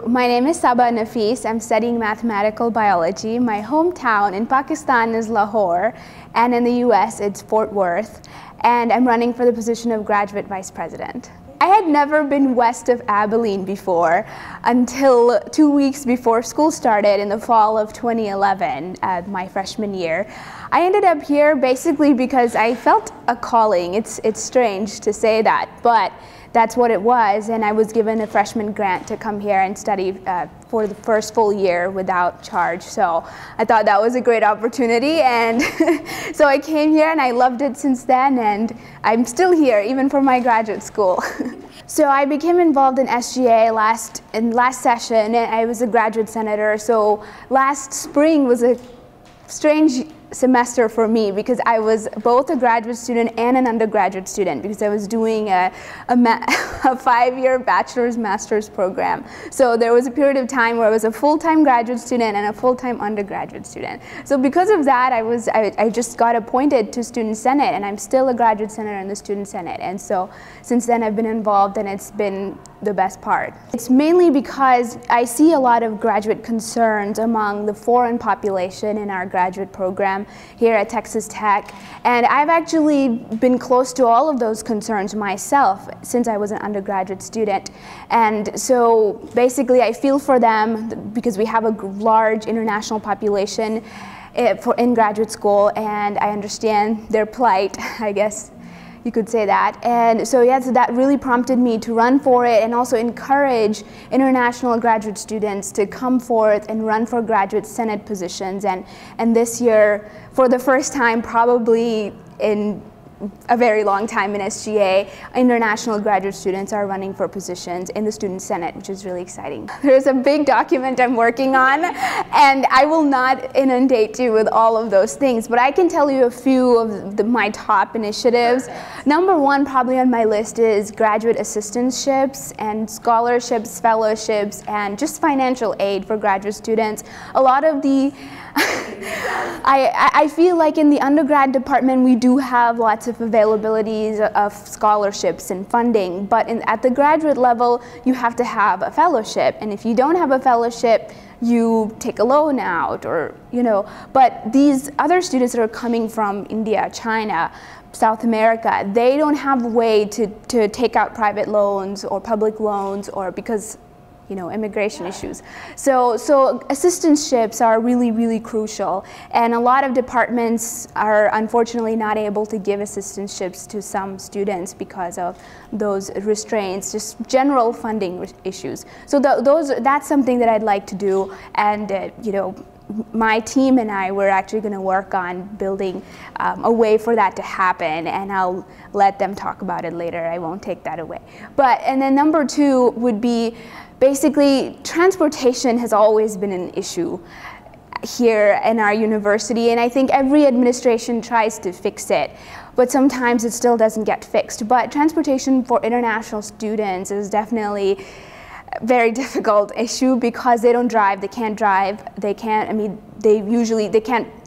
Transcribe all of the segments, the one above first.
My name is Saba Nafees. I'm studying mathematical biology. My hometown in Pakistan is Lahore, and in the US it's Fort Worth, and I'm running for the position of graduate vice president. I had never been west of Abilene before until 2 weeks before school started in the fall of 2011, my freshman year. I ended up here basically because I felt a calling. It's strange to say that, but that's what it was, and I was given a freshman grant to come here and study for the first full year without charge. So I thought that was a great opportunity, and so I came here and I loved it since then, and I'm still here even for my graduate school. So I became involved in SGA last session, and I was a graduate senator. So last spring was a strange semester for me because I was both a graduate student and an undergraduate student because I was doing a 5-year bachelor's master's program. So there was a period of time where I was a full-time graduate student and a full-time undergraduate student. So because of that, I just got appointed to Student Senate, and I'm still a graduate senator in the Student Senate. And so since then I've been involved, and it's been the best part. It's mainly because I see a lot of graduate concerns among the foreign population in our graduate program here at Texas Tech, and I've actually been close to all of those concerns myself since I was an undergraduate student. And so basically I feel for them because we have a large international population in graduate school, and I understand their plight, I guess you could say that. And so yeah, so that really prompted me to run for it and also encourage international graduate students to come forth and run for graduate senate positions. And this year, for the first time probably in a very long time in SGA, international graduate students are running for positions in the Student Senate, which is really exciting. There's a big document I'm working on, and I will not inundate you with all of those things, but I can tell you a few of my top initiatives. Number one probably on my list is graduate assistantships and scholarships, fellowships, and just financial aid for graduate students. A lot of the I feel like in the undergrad department we do have lots of availabilities of scholarships and funding, but at the graduate level you have to have a fellowship, and if you don't have a fellowship you take a loan out, or but these other students that are coming from India, China, South America, they don't have a way to take out private loans or public loans, or because immigration issues. So assistantships are really, really crucial, and a lot of departments are unfortunately not able to give assistantships to some students because of those restraints, just general funding issues. So that's something that I'd like to do, and my team and I were actually going to work on building a way for that to happen, and I'll let them talk about it later. I won't take that away. And then number two would be basically transportation has always been an issue here in our university, and I think every administration tries to fix it, but sometimes it still doesn't get fixed. But transportation for international students is definitely very difficult issue because they don't drive, they can't drive, they can't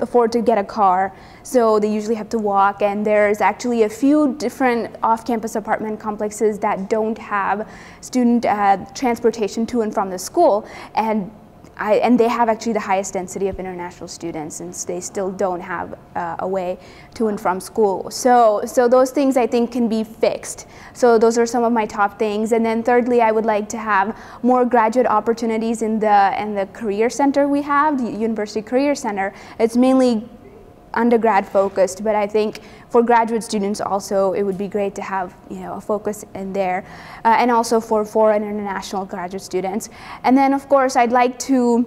afford to get a car, so they usually have to walk, and there's actually a few different off-campus apartment complexes that don't have student transportation to and from the school, and they have actually the highest density of international students, and they still don't have a way to and from school. So those things I think can be fixed. So those are some of my top things. And then thirdly, I would like to have more graduate opportunities in the career center we have, the University Career Center. It's mainly undergrad focused, but I think for graduate students also it would be great to have a focus in there, and also for foreign and international graduate students. And then of course I'd like to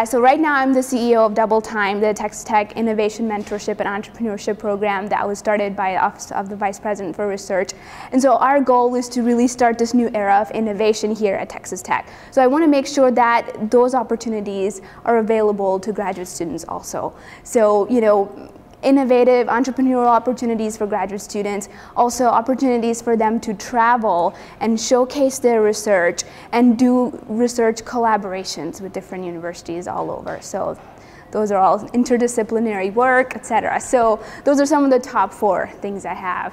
so right now I'm the CEO of Double Time, the Texas Tech Innovation Mentorship and Entrepreneurship Program that was started by the Office of the Vice President for Research. And so our goal is to really start this new era of innovation here at Texas Tech. So I want to make sure that those opportunities are available to graduate students also. So innovative entrepreneurial opportunities for graduate students, also opportunities for them to travel and showcase their research and do research collaborations with different universities all over. So those are all interdisciplinary work, etc. So those are some of the top 4 things I have.